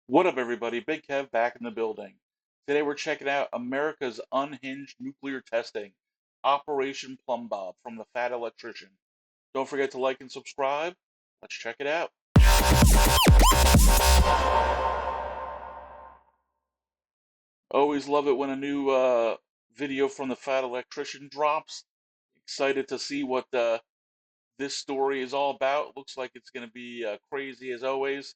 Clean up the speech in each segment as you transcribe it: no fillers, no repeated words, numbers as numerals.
What up, everybody? Big Kev back in the building. Today we're checking out America's unhinged nuclear testing, Operation Plumbob from the Fat Electrician. Don't forget to like and subscribe. Let's check it out. Always love it when a new video from the Fat Electrician drops. Excited to see what this story is all about. Looks like it's going to be crazy as always.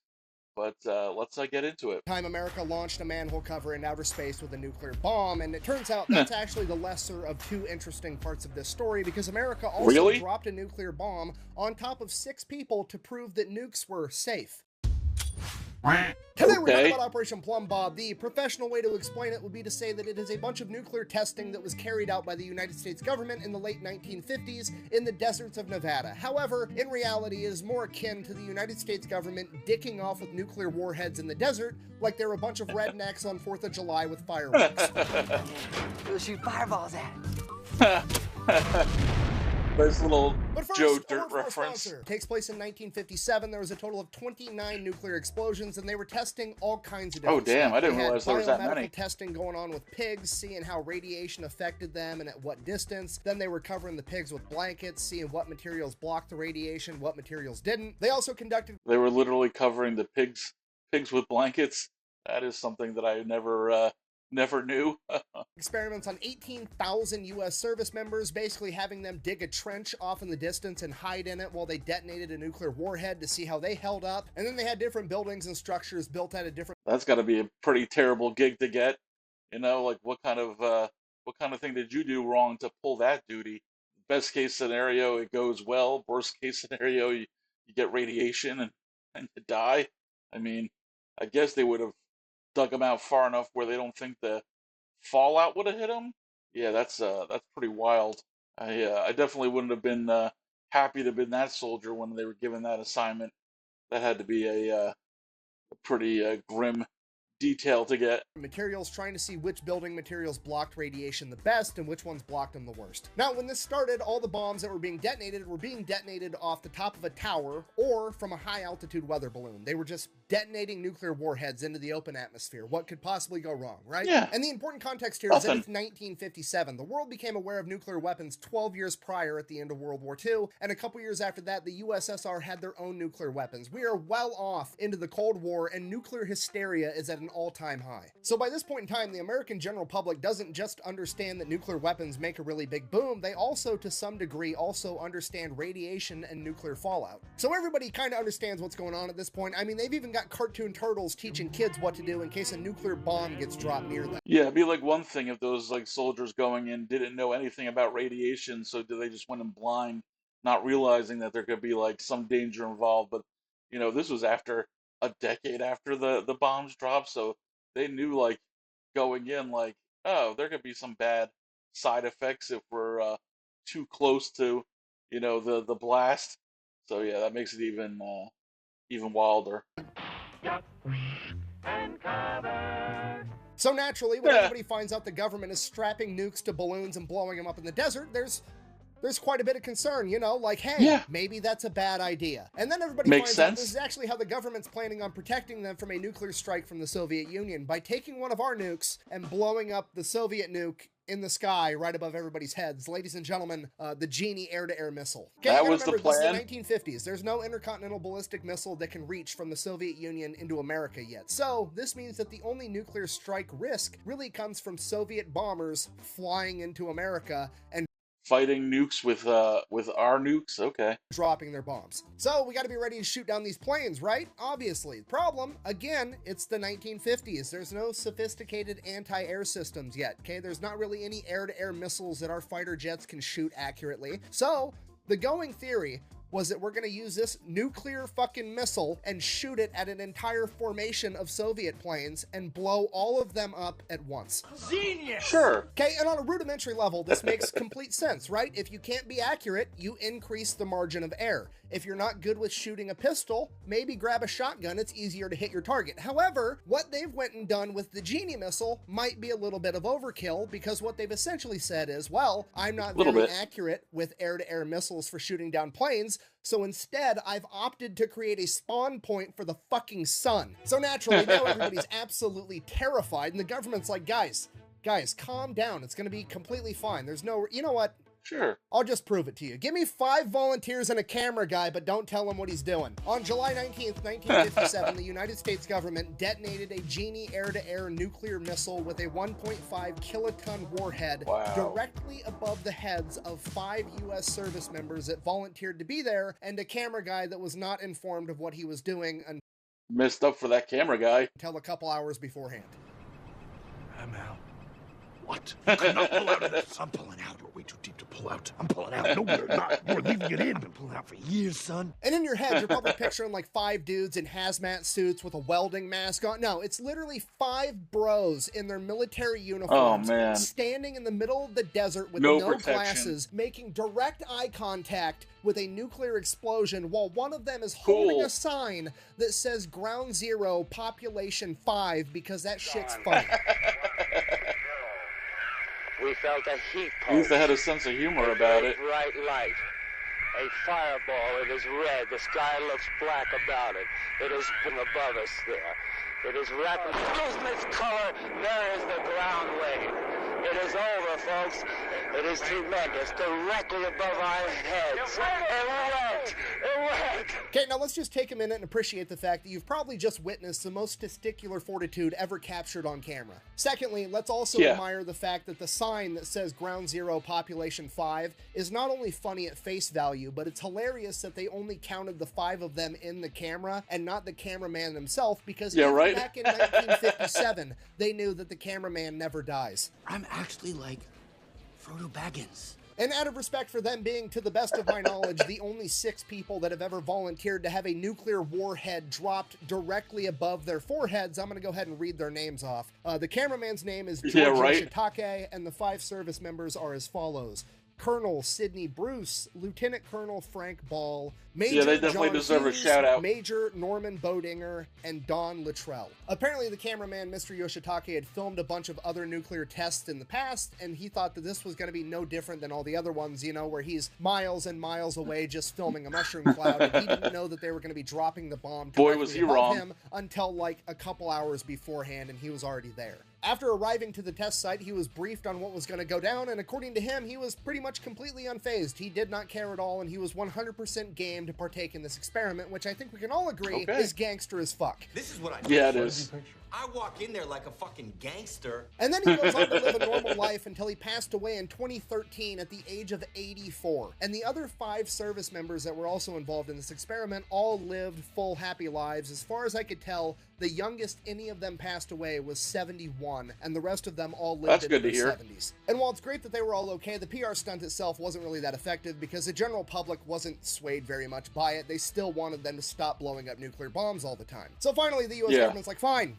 But let's get into it. Time America launched a manhole cover in outer space with a nuclear bomb, and it turns out that's actually the lesser of two interesting parts of this story, because America also dropped a nuclear bomb on top of 6 people to prove that nukes were safe. Today we're talking about Operation Plumbob. The professional way to explain it would be to say that it is a bunch of nuclear testing that was carried out by the United States government in the late 1950s in the deserts of Nevada. However, in reality, it is more akin to the United States government dicking off with nuclear warheads in the desert like they're a bunch of rednecks on 4th of July with fireworks. We'll shoot fireballs at it. Nice little Joe Dirt reference. Takes place in 1957. There was a total of 29 nuclear explosions, and they were testing all kinds of different stuff. Oh, damn, I didn't realize there was that many. Testing going on with pigs, seeing how radiation affected them and at what distance. Then they were covering the pigs with blankets, seeing what materials blocked the radiation, what materials didn't. They also conducted... They were literally covering the pigs with blankets. That is something that I never knew. Experiments on 18,000 U.S. service members, basically having them dig a trench off in the distance and hide in it while they detonated a nuclear warhead to see how they held up. And then they had different buildings and structures built out of different... That's got to be a pretty terrible gig to get. You know, like what kind of thing did you do wrong to pull that duty? Best case scenario, it goes well. Worst case scenario, you get radiation and you die. I mean, I guess they would have dug them out far enough where they don't think the fallout would have hit them. Yeah, that's pretty wild. I definitely wouldn't have been happy to have been that soldier when they were given that assignment. That had to be a pretty grim detail to get. Materials, trying to see which building materials blocked radiation the best and which ones blocked them the worst. Now, when this started, all the bombs that were being detonated off the top of a tower or from a high altitude weather balloon. They were just detonating nuclear warheads into the open atmosphere. What could possibly go wrong, right? Yeah. And the important context here is that it's 1957. The world became aware of nuclear weapons 12 years prior at the end of World War II, and a couple years after that, the USSR had their own nuclear weapons. We are well off into the Cold War, and nuclear hysteria is at an all-time high. So by this point in time, the American general public doesn't just understand that nuclear weapons make a really big boom, they also, to some degree, also understand radiation and nuclear fallout. So everybody kind of understands what's going on at this point. I mean, they've even got cartoon turtles teaching kids what to do in case a nuclear bomb gets dropped near them. Yeah, it'd be like one thing if those soldiers going in didn't know anything about radiation, so they just went in blind, not realizing that there could be some danger involved. But you know, this was after a decade after the bombs dropped, so they knew going in oh, there could be some bad side effects if we're too close to the blast. So yeah, that makes it even wilder. So naturally, when everybody finds out the government is strapping nukes to balloons and blowing them up in the desert, there's quite a bit of concern, hey, maybe that's a bad idea. And then everybody finds out this is actually how the government's planning on protecting them from a nuclear strike from the Soviet Union, by taking one of our nukes and blowing up the Soviet nuke in the sky right above everybody's heads. Ladies and gentlemen, the Genie air-to-air missile. Okay, that was the plan. This is the 1950s. There's no intercontinental ballistic missile that can reach from the Soviet Union into America yet. So this means that the only nuclear strike risk really comes from Soviet bombers flying into America and fighting nukes with our nukes. Okay. Dropping their bombs. So we got to be ready to shoot down these planes, right? Obviously. Problem, again, it's the 1950s. There's no sophisticated anti-air systems yet, okay? There's not really any air-to-air missiles that our fighter jets can shoot accurately. So the going theory was that we're going to use this nuclear fucking missile and shoot it at an entire formation of Soviet planes and blow all of them up at once. Genius! Sure. Okay, and on a rudimentary level, this makes complete sense, right? If you can't be accurate, you increase the margin of error. If you're not good with shooting a pistol, maybe grab a shotgun, it's easier to hit your target. However, what they've went and done with the Genie missile might be a little bit of overkill, because what they've essentially said is, well, I'm not very accurate with air-to-air missiles for shooting down planes, So instead, I've opted to create a spawn point for the fucking sun. So naturally, now everybody's absolutely terrified, and the government's like, guys, calm down. It's gonna be completely fine. There's no, you know what? Sure. I'll just prove it to you. Give me 5 volunteers and a camera guy, but don't tell him what he's doing. On July 19th, 1957, the United States government detonated a Genie air-to-air nuclear missile with a 1.5 kiloton warhead directly above the heads of 5 U.S. service members that volunteered to be there, and a camera guy that was not informed of what he was doing Messed up for that camera guy. until a couple hours beforehand. I'm out. What? You cannot pull out of this. I'm pulling out. We're way too deep to pull out. I'm pulling out. No, you're not. You're leaving it in. I've been pulling out for years, son. And in your head, you're probably picturing like 5 dudes in hazmat suits with a welding mask on. No, it's literally 5 bros in their military uniforms standing in the middle of the desert with no glasses, making direct eye contact with a nuclear explosion while one of them is holding a sign that says Ground Zero, Population 5, because that shit's funny. We felt a heat pulse. At least they had a sense of humor about it. Bright light. A fireball. It is red. The sky looks black about it. It is above us there. It is rapidly losing its color. There is the ground wave. It is over, folks. It is tremendous. Directly above our heads. It went. It went. Okay, now let's just take a minute and appreciate the fact that you've probably just witnessed the most testicular fortitude ever captured on camera. Secondly, let's also admire the fact that the sign that says Ground Zero, Population 5 is not only funny at face value, but it's hilarious that they only counted the 5 of them in the camera and not the cameraman himself, because back in 1957, they knew that the cameraman never dies. I'm actually like Frodo Baggins. And out of respect for them being, to the best of my knowledge, the only 6 people that have ever volunteered to have a nuclear warhead dropped directly above their foreheads, I'm going to go ahead and read their names off. The cameraman's name is 𝐄𝐪𝐻𝐭 𝐸𝐻𝐾, and the 5 service members are as follows: Colonel Sidney Bruce, Lieutenant Colonel Frank Ball, Major they definitely John deserve Hughes, a shout out. Major Norman Bodinger, and Don Luttrell. Apparently, the cameraman, Mr. Yoshitake, had filmed a bunch of other nuclear tests in the past, and he thought that this was going to be no different than all the other ones, you know, where he's miles and miles away just filming a mushroom cloud, and he didn't know that they were going to be dropping the bomb directly above him until like a couple hours beforehand, and he was already there. After arriving to the test site, he was briefed on what was going to go down, and according to him, he was pretty much completely unfazed. He did not care at all, and he was 100% game to partake in this experiment, which I think we can all agree is gangster as fuck. This is what I do. Yeah, it is. I walk in there like a fucking gangster. And then he goes on to live a normal life until he passed away in 2013 at the age of 84. And the other 5 service members that were also involved in this experiment all lived full, happy lives. As far as I could tell, the youngest any of them passed away was 71, and the rest of them all lived in their 70s. And while it's great that they were all okay, the PR stunt itself wasn't really that effective because the general public wasn't swayed very much by it. They still wanted them to stop blowing up nuclear bombs all the time. So finally, the US government's like, fine,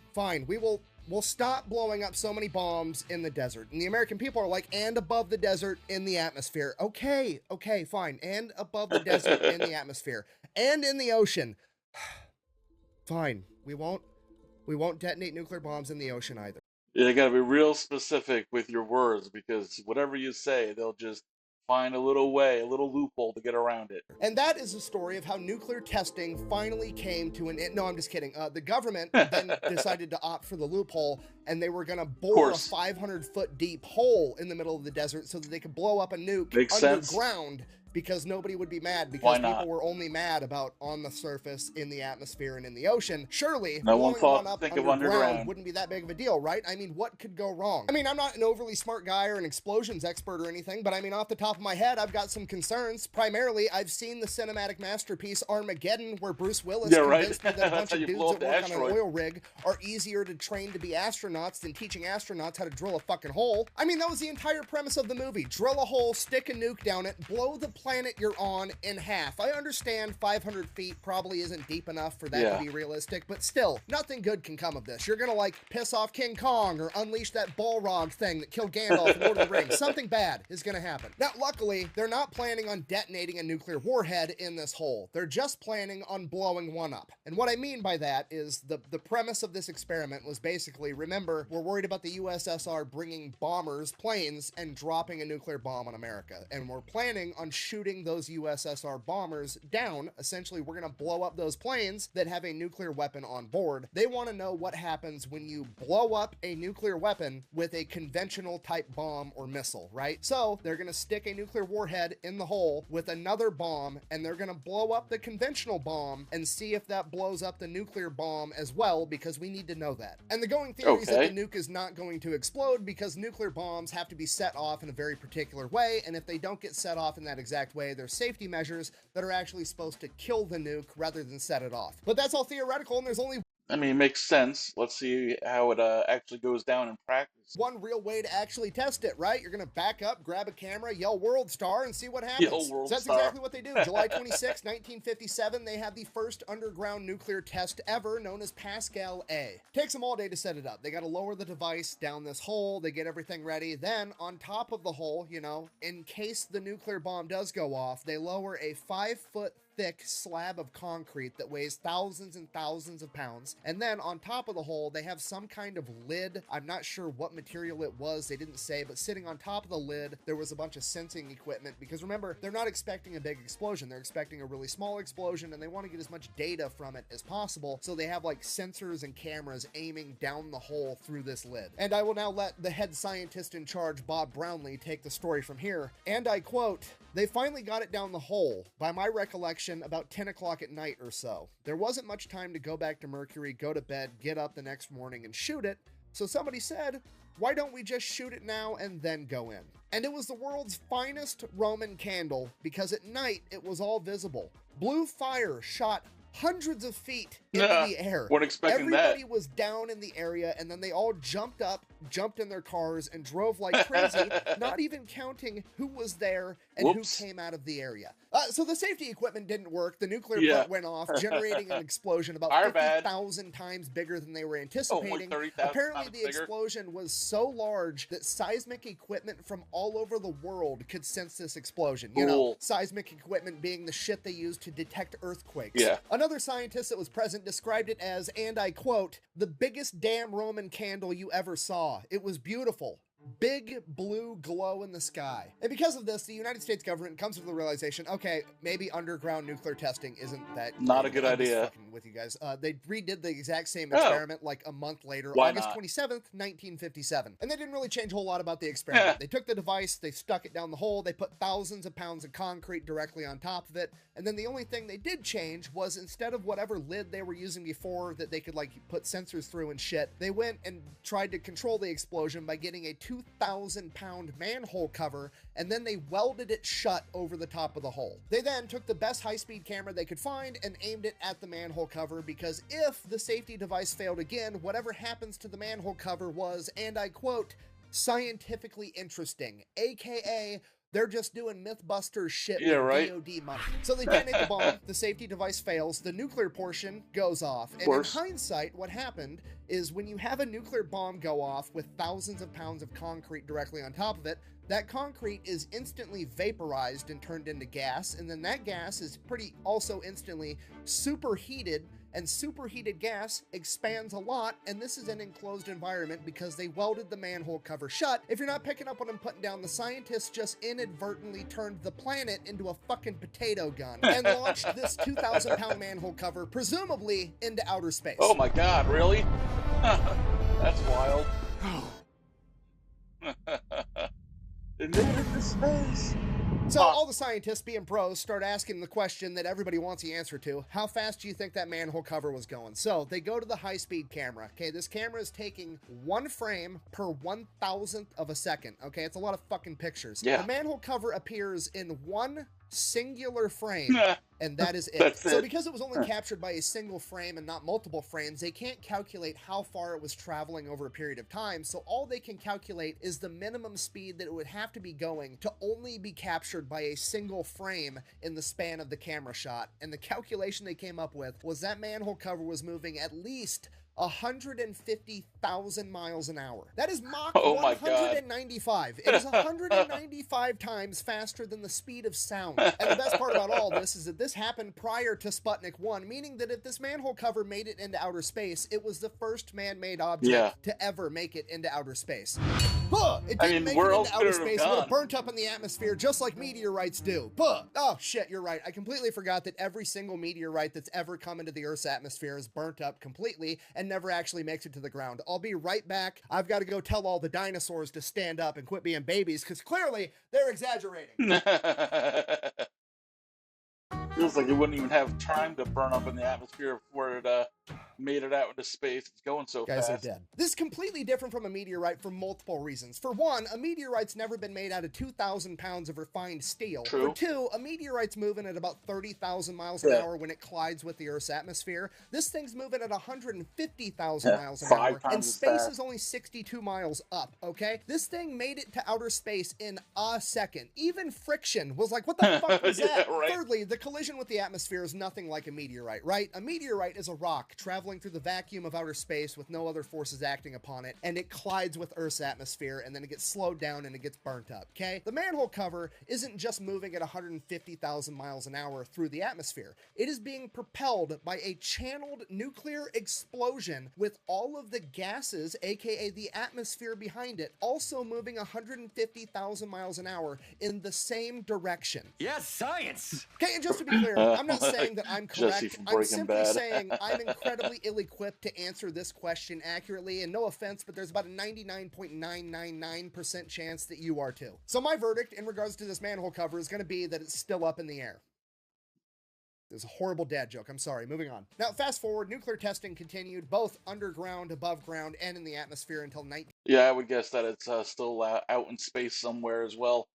we'll stop blowing up so many bombs in the desert. And the American people are like, and above the desert in the atmosphere. Okay, fine. And above the desert in the atmosphere. And in the ocean. Fine. We won't detonate nuclear bombs in the ocean either. You gotta be real specific with your words, because whatever you say, they'll just find a little way, a little loophole to get around it. And that is the story of how nuclear testing finally came to an end. No, I'm just kidding. The government then decided to opt for the loophole, and they were going to bore a 500-foot deep hole in the middle of the desert so that they could blow up a nuke underground. Because nobody would be mad, because people were only mad about on the surface, in the atmosphere, and in the ocean. Surely, no one thought up think of underground wouldn't be that big of a deal, right? I mean, what could go wrong? I mean, I'm not an overly smart guy or an explosions expert or anything, but I mean, off the top of my head, I've got some concerns. Primarily, I've seen the cinematic masterpiece Armageddon, where Bruce Willis convinced me that a bunch of dudes that work on an oil rig are easier to train to be astronauts than teaching astronauts how to drill a fucking hole. I mean, that was the entire premise of the movie. Drill a hole, stick a nuke down it, blow the planet you're on in half. I understand 500 feet probably isn't deep enough for that to be realistic, but still, nothing good can come of this. You're gonna like piss off King Kong or unleash that Balrog thing that killed Gandalf in Lord of the Rings. Something bad is gonna happen. Now, luckily, they're not planning on detonating a nuclear warhead in this hole. They're just planning on blowing one up. And what I mean by that is the premise of this experiment was basically, remember, we're worried about the USSR bringing bombers, planes, and dropping a nuclear bomb on America. And we're planning on shooting those USSR bombers down. Essentially, we're going to blow up those planes that have a nuclear weapon on board. They want to know what happens when you blow up a nuclear weapon with a conventional type bomb or missile, right? So they're going to stick a nuclear warhead in the hole with another bomb, and they're going to blow up the conventional bomb and see if that blows up the nuclear bomb as well, because we need to know that. And the going theory is that the nuke is not going to explode because nuclear bombs have to be set off in a very particular way, and if they don't get set off in that exact way, there's safety measures that are actually supposed to kill the nuke rather than set it off. But that's all theoretical, and there's only I mean, it makes sense. Let's see how it actually goes down in practice. one real way to actually test it, right? You're going to back up, grab a camera, yell World Star, and see what happens. Yell World So that's Star. exactly what they do. July 26, 1957, they had the first underground nuclear test ever, known as Pascal A. Takes them all day to set it up. They got to lower the device down this hole. They get everything ready. Then, on top of the hole, you know, in case the nuclear bomb does go off, they lower a 5-foot thick slab of concrete that weighs thousands and thousands of pounds. And then on top of the hole, they have some kind of lid. I'm not sure what material it was. They didn't say, but sitting on top of the lid, there was a bunch of sensing equipment, because remember, they're not expecting a big explosion. They're expecting a really small explosion, and they want to get as much data from it as possible. So they have like sensors and cameras aiming down the hole through this lid. And I will now let the head scientist in charge, Bob Brownlee, take the story from here. And I quote, "They finally got it down the hole, by my recollection, about 10 o'clock at night or so. There wasn't much time to go back to Mercury, go to bed, get up the next morning and shoot it. So somebody said, why don't we just shoot it now and then go in? And it was the world's finest Roman candle, because at night it was all visible. Blue fire shot hundreds of feet into the air. Weren't expecting that. Everybody was down in the area, and then they all jumped up, jumped in their cars, and drove like crazy, not even counting who was there and who came out of the area." So the safety equipment didn't work. The nuclear plant went off, generating an explosion about 50,000 times bigger than they were anticipating. Apparently, the explosion was so large that seismic equipment from all over the world could sense this explosion. You know, seismic equipment being the shit they use to detect earthquakes. Another scientist that was present described it as, and I quote, "the biggest damn Roman candle you ever saw. It was beautiful. Big blue glow in the sky." And because of this, the United States government comes to the realization, okay, maybe underground nuclear testing isn't that not a good idea. With you guys, they redid the exact same experiment like a month later, August 27th, 1957. And they didn't really change a whole lot about the experiment. They took the device, they stuck it down the hole, they put thousands of pounds of concrete directly on top of it, and then the only thing they did change was, instead of whatever lid they were using before that they could like put sensors through and shit, they went and tried to control the explosion by getting a 2,000-pound manhole cover, and then they welded it shut over the top of the hole. They then took the best high-speed camera they could find and aimed it at the manhole cover, because if the safety device failed again, whatever happens to the manhole cover was, and I quote, "scientifically interesting," aka they're just doing Mythbusters shit with DOD money. So they detonate the bomb, the safety device fails, the nuclear portion goes off. And in hindsight, what happened is, when you have a nuclear bomb go off with thousands of pounds of concrete directly on top of it, that concrete is instantly vaporized and turned into gas, and then that gas is also instantly superheated, and superheated gas expands a lot, and this is an enclosed environment because they welded the manhole cover shut. If you're not picking up what I'm putting down, the scientists just inadvertently turned the planet into a fucking potato gun and launched this 2,000-pound manhole cover, presumably into outer space. Oh my god, really? That's wild. It made it to space. So all the scientists, being pros, start asking the question that everybody wants the answer to: how fast do you think that manhole cover was going? So they go to the high-speed camera. Okay, this camera is taking 1 frame per 1,000th of a second. Okay, it's a lot of fucking pictures. The manhole cover appears in 1 singular frame, and that is it. So because it was only captured by a single frame and not multiple frames, they can't calculate how far it was traveling over a period of time. So all they can calculate is the minimum speed that it would have to be going to only be captured by a single frame in the span of the camera shot. And the calculation they came up with was that manhole cover was moving at least 150,000 miles an hour. That is Mach 195. It is 195 times faster than the speed of sound. And the best part about all this is that this happened prior to Sputnik 1, meaning that if this manhole cover made it into outer space, it was the first man-made object to ever make it into outer space. Puh! It I didn't mean, make where it else into could outer it have space. It would have gone? burnt up in the atmosphere just like meteorites do. Puh! Oh, shit, you're right. I completely forgot that every single meteorite that's ever come into the Earth's atmosphere is burnt up completely and never actually makes it to the ground. I'll be right back. I've got to go tell all the dinosaurs to stand up and quit being babies, because clearly they're exaggerating. Feels like it wouldn't even have time to burn up in the atmosphere before it made it out into space. It's going so Guys fast. are dead. This is completely different from a meteorite for multiple reasons. For one, a meteorite's never been made out of 2,000 pounds of refined steel. True. For two, a meteorite's moving at about 30,000 miles an hour when it collides with the Earth's atmosphere. This thing's moving at 150,000 miles an hour, and space is only 62 miles up, okay? This thing made it to outer space in a second. Even friction was like, what the fuck was that? Right. Thirdly, the collision with the atmosphere is nothing like a meteorite, right? A meteorite is a rock traveling through the vacuum of outer space with no other forces acting upon it, and it collides with Earth's atmosphere, and then it gets slowed down and it gets burnt up, okay? The manhole cover isn't just moving at 150,000 miles an hour through the atmosphere. It is being propelled by a channeled nuclear explosion with all of the gases, aka the atmosphere behind it, also moving 150,000 miles an hour in the same direction. Yes, science! Okay, and just to be clear, I'm not saying that I'm correct. Jesse from I'm Breaking simply Bad. saying I'm incredibly ill-equipped to answer this question accurately, and no offense, but there's about a 99.999% chance that you are too. So my verdict in regards to this manhole cover is going to be that it's still up in the air. There's a horrible dad joke. I'm sorry. Moving on. Now, fast forward, nuclear testing continued, both underground, above ground, and in the atmosphere until Yeah, I would guess that it's still out in space somewhere as well.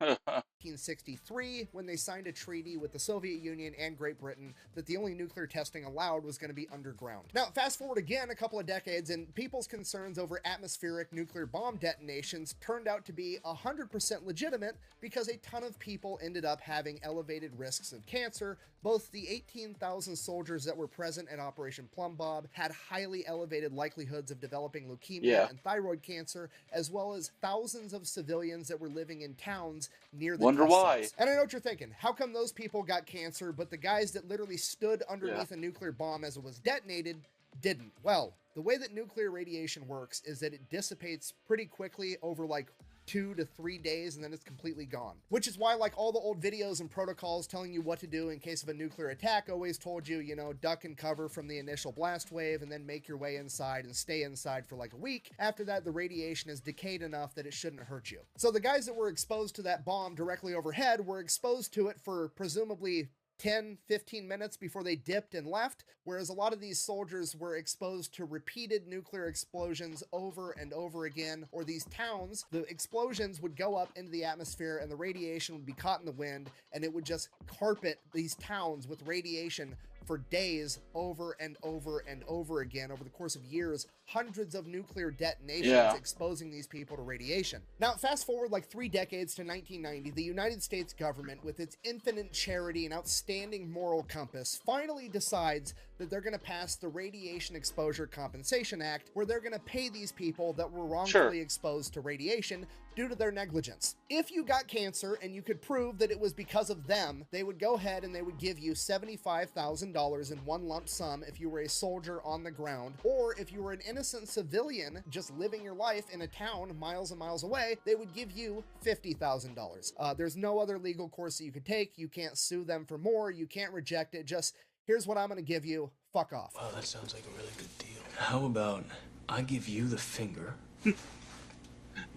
1963, when they signed a treaty with the Soviet Union and Great Britain that the only nuclear testing allowed was going to be underground. Now, fast forward again a couple of decades, and people's concerns over atmospheric nuclear bomb detonations turned out to be 100% legitimate because a ton of people ended up having elevated risks of cancer. Both the 18,000 soldiers that were present at Operation Plumbob had highly elevated likelihoods of developing leukemia and thyroid cancer, as well as thousands of civilians that were living in towns near the Wonder test why. sites. And I know what you're thinking. How come those people got cancer, but the guys that literally stood underneath a nuclear bomb as it was detonated didn't? Well, the way that nuclear radiation works is that it dissipates pretty quickly over like 2 to 3 days, and then it's completely gone. Which is why, like, all the old videos and protocols telling you what to do in case of a nuclear attack always told you, you know, duck and cover from the initial blast wave and then make your way inside and stay inside for like a week. After that, the radiation is decayed enough that it shouldn't hurt you. So the guys that were exposed to that bomb directly overhead were exposed to it for presumably 10, 15 minutes before they dipped and left, whereas a lot of these soldiers were exposed to repeated nuclear explosions over and over again, or these towns, the explosions would go up into the atmosphere and the radiation would be caught in the wind, and it would just carpet these towns with radiation for days over and over and over again over the course of years, hundreds of nuclear detonations exposing these people to radiation. Now, fast forward like 3 decades to 1990, the United States government, with its infinite charity and outstanding moral compass, finally decides that they're going to pass the Radiation Exposure Compensation Act, where they're going to pay these people that were wrongfully exposed to radiation due to their negligence. If you got cancer and you could prove that it was because of them, they would go ahead and they would give you $75,000 in one lump sum if you were a soldier on the ground, or if you were an innocent civilian just living your life in a town miles and miles away, they would give you $50,000. There's no other legal course that you could take. You can't sue them for more. You can't reject it. Just, here's what I'm going to give you. Fuck off. Wow, that sounds like a really good deal. How about I give you the finger?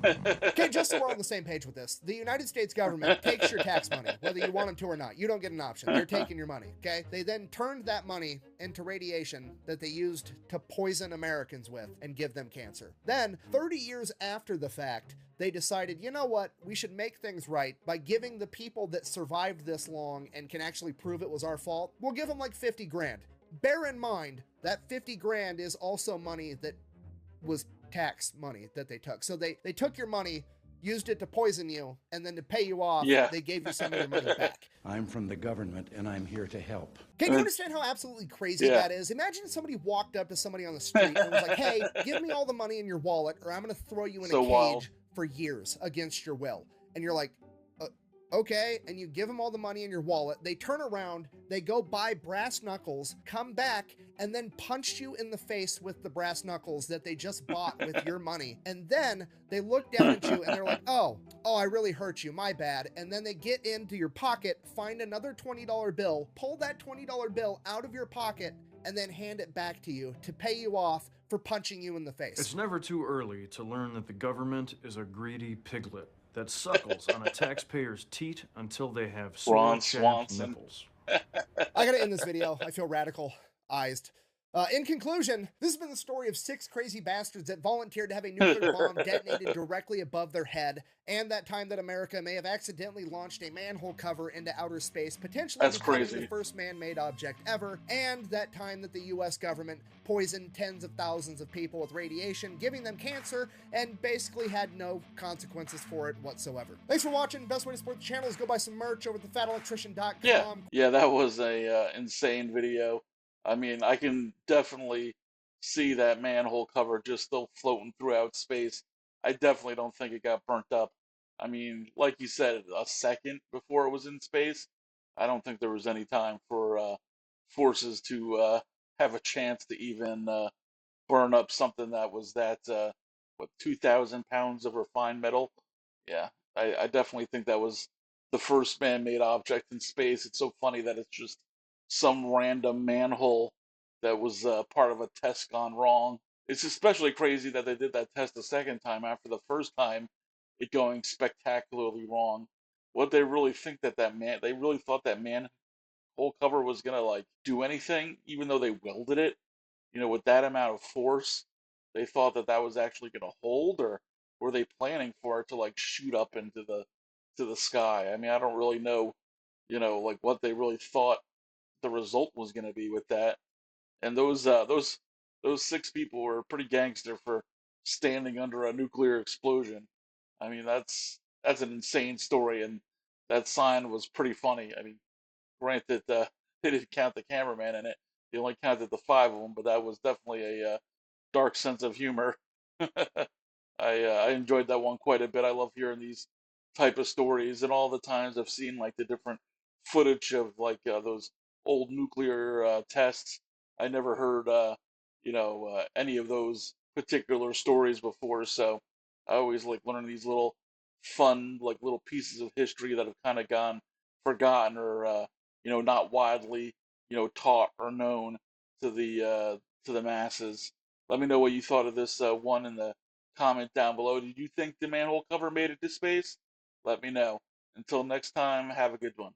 Okay, just so we're on the same page with this, the United States government takes your tax money, whether you want them to or not. You don't get an option. They're taking your money, okay? They then turned that money into radiation that they used to poison Americans with and give them cancer. Then, 30 years after the fact, they decided, you know what, we should make things right by giving the people that survived this long and can actually prove it was our fault, we'll give them like 50 grand. Bear in mind, that 50 grand is also money that was tax money that they took. So they took your money, used it to poison you, and then to pay you off, they gave you some of your money back. I'm from the government, and I'm here to help. Can you understand how absolutely crazy that is? Imagine somebody walked up to somebody on the street and was like, hey, give me all the money in your wallet, or I'm going to throw you in a cage for years against your will. And you're like, Okay, and you give them all the money in your wallet. They turn around, they go buy brass knuckles, come back, and then punch you in the face with the brass knuckles that they just bought with your money. And then they look down at you and they're like, oh, I really hurt you, my bad. And then they get into your pocket, find another $20 bill, pull that $20 bill out of your pocket, and then hand it back to you to pay you off for punching you in the face. It's never too early to learn that the government is a greedy piglet that suckles on a taxpayer's teat until they have sword-chapped nipples. I gotta end this video. I feel radicalized. In conclusion, this has been the story of 6 crazy bastards that volunteered to have a nuclear bomb detonated directly above their head, and that time that America may have accidentally launched a manhole cover into outer space, potentially becoming the first man-made object ever, and that time that the US government poisoned tens of thousands of people with radiation, giving them cancer, and basically had no consequences for it whatsoever. Thanks for watching. Best way to support the channel is go buy some merch over at thefatelectrician.com. Yeah, that was a insane video. I mean, I can definitely see that manhole cover just still floating throughout space. I definitely don't think it got burnt up. I mean, like you said, a second before it was in space, I don't think there was any time for forces to have a chance to even burn up something that was that, 2,000 pounds of refined metal. Yeah, I definitely think that was the first man-made object in space. It's so funny that it's just some random manhole that was part of a test gone wrong. It's especially crazy that they did that test a second time after the first time it going spectacularly wrong. What they really think that they really thought that manhole cover was gonna like do anything, even though they welded it, with that amount of force. They thought that that was actually gonna hold, or were they planning for it to like shoot up into the sky? I mean, I don't really know, like what they really thought the result was going to be with that. And those 6 people were pretty gangster for standing under a nuclear explosion. I mean, that's an insane story, and that sign was pretty funny. I mean, granted, they didn't count the cameraman in it; they only counted the 5 of them. But that was definitely a dark sense of humor. I enjoyed that one quite a bit. I love hearing these type of stories, and all the times I've seen like the different footage of like those old nuclear tests. I never heard any of those particular stories before, so I always like learning these little fun like little pieces of history that have kind of gone forgotten, or not widely taught or known to the masses. Let me know what you thought of this one in the comment down below. Did you think the manhole cover made it to space? Let me know. Until next time, have a good one.